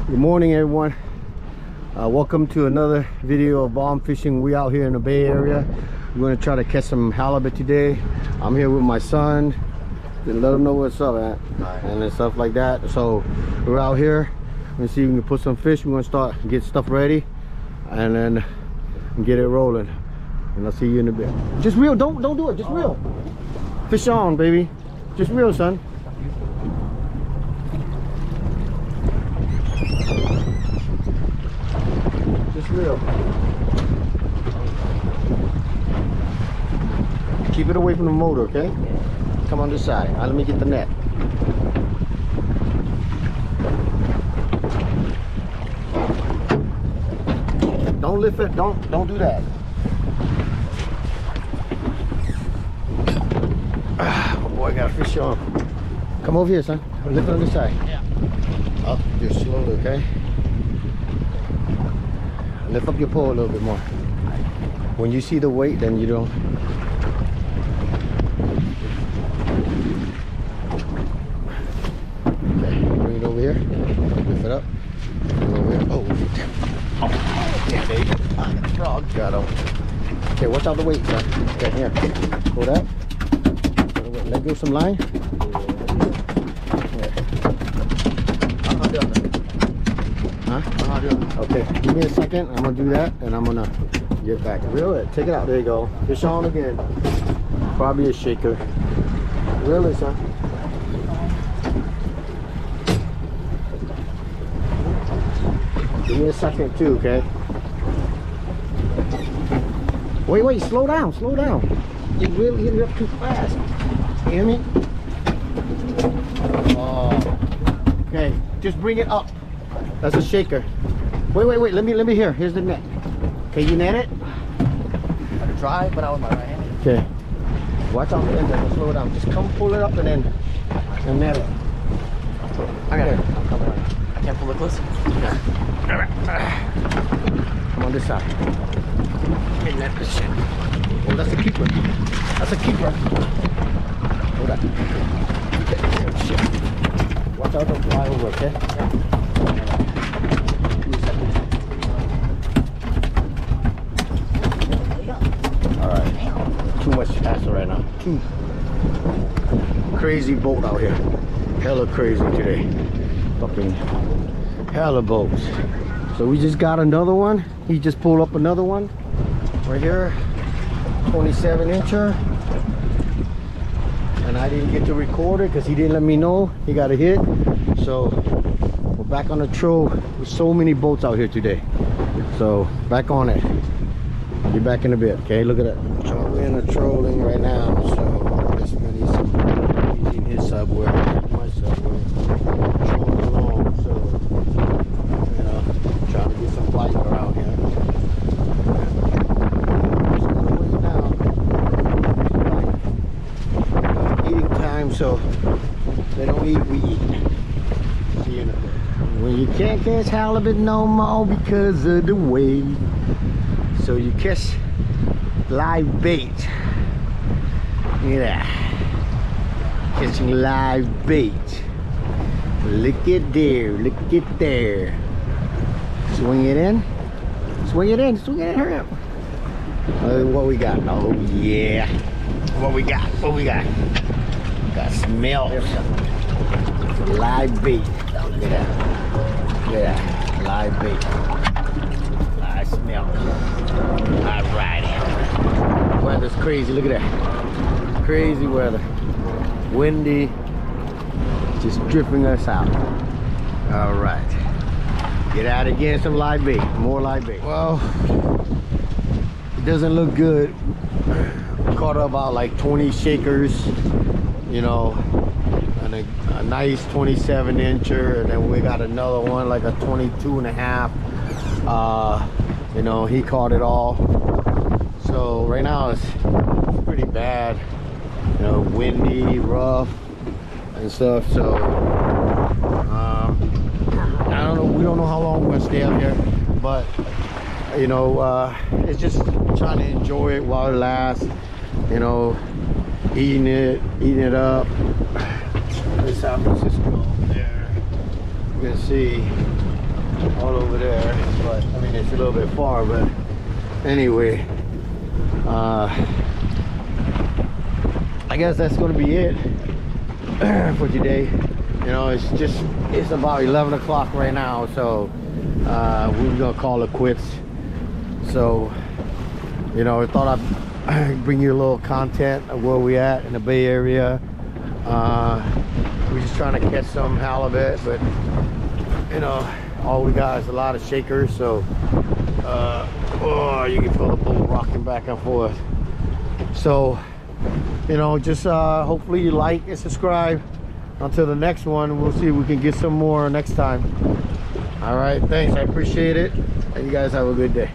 Good morning, everyone. Welcome to another video of bomb fishing. We out here in the Bay Area. We're going to try to catch some halibut today. I'm here with my son to let him know what's up at and then stuff like that. So we're out here. Let's see if we can put some fish. We're going to start get stuff ready and then get it rolling. And I'll see you in a bit. Just reel. Don't do it. Just reel. Fish on, baby. Just reel, son. Just reel. Keep it away from the motor, okay? Come on this side. Let me get the net. Don't lift it. Don't do that. Oh boy, I got a fish on. Come over here, son. Lift it on this side. Yeah. Up, just slowly, okay? Lift up your pole a little bit more. When you see the weight, then you don't. Okay, bring it over here. Lift it up. Bring it over here. Oh, damn. Oh, yeah, baby. Ah, got the frog. Got him. Okay, watch out the weight, son. Okay, here. Pull that. Let go some line. Huh? Okay, give me a second. I'm gonna do that and I'm gonna get back. Reel it. Take it out. There you go. Fish on again. Probably a shaker. Reel it, son. Give me a second too, okay? Wait, slow down, slow down. You really hit it up too fast. You hear me? Oh. Okay, just bring it up. That's a shaker. Wait. Let me hear. Here's the net. Can you net it? I could try, but I was my right hand. Okay. Watch out the end. Slow down. Just come pull it up and then net it. I got it. I'm coming on. I can't pull it close. Okay. Come on this side. Let me net this shit. Oh, that's a keeper. That's a keeper. Hold that. Okay. Oh, shit. Watch out, don't fly over, okay? Yeah. Alright. Too much hassle right now. Too crazy boat out here. Hella crazy today. Fucking hella boats. So we just got another one. He just pulled up another one. Right here. 27 incher. And I didn't get to record it because he didn't let me know he got a hit. So we're back on the troll with so many boats out here today. So back on it. Be back in a bit. Okay, look at that. So we're in the trolling right now. So this man is using his subway, my subway, trolling along. So you know, trying to get some flight around here. So they don't eat, we eat. See you in a bit. When you can't catch halibut no more because of the weight, so you catch live bait. Look at that. Catching live bait. Look at there, look at there. Swing it in. Swing it in, swing it in, hurry up. What we got? Oh yeah. What we got? What we got? Got smell. Live bait. Look at that. Look at that. Live bait. Live smell. Alright. Weather's crazy. Look at that. Crazy weather. Windy. Just drifting us out. Alright. Get out again. Some live bait. More live bait. Well, it doesn't look good. Caught about like 20 shakers. You know, and a nice 27 incher, and then we got another one like a 22 and a half. You know, he caught it all. So right now it's pretty bad, you know, windy, rough and stuff. So I don't know, we don't know how long we're gonna stay out here, but you know, it's just trying to enjoy it while it lasts, you know, eating it up. This San Francisco there. You can see all over there, but I mean it's a little bit far, but anyway, I guess that's gonna be it for today. You know, it's about 11 o'clock right now, so we're gonna call it quits. So, you know, I thought I'd bring you a little content of where we at in the Bay Area. We're just trying to catch some halibut, but you know, all we got is a lot of shakers, so oh, you can feel the boat rocking back and forth. So, you know, just hopefully you like and subscribe. Until the next one, we'll see if we can get some more next time. All right, thanks, I appreciate it, and you guys have a good day.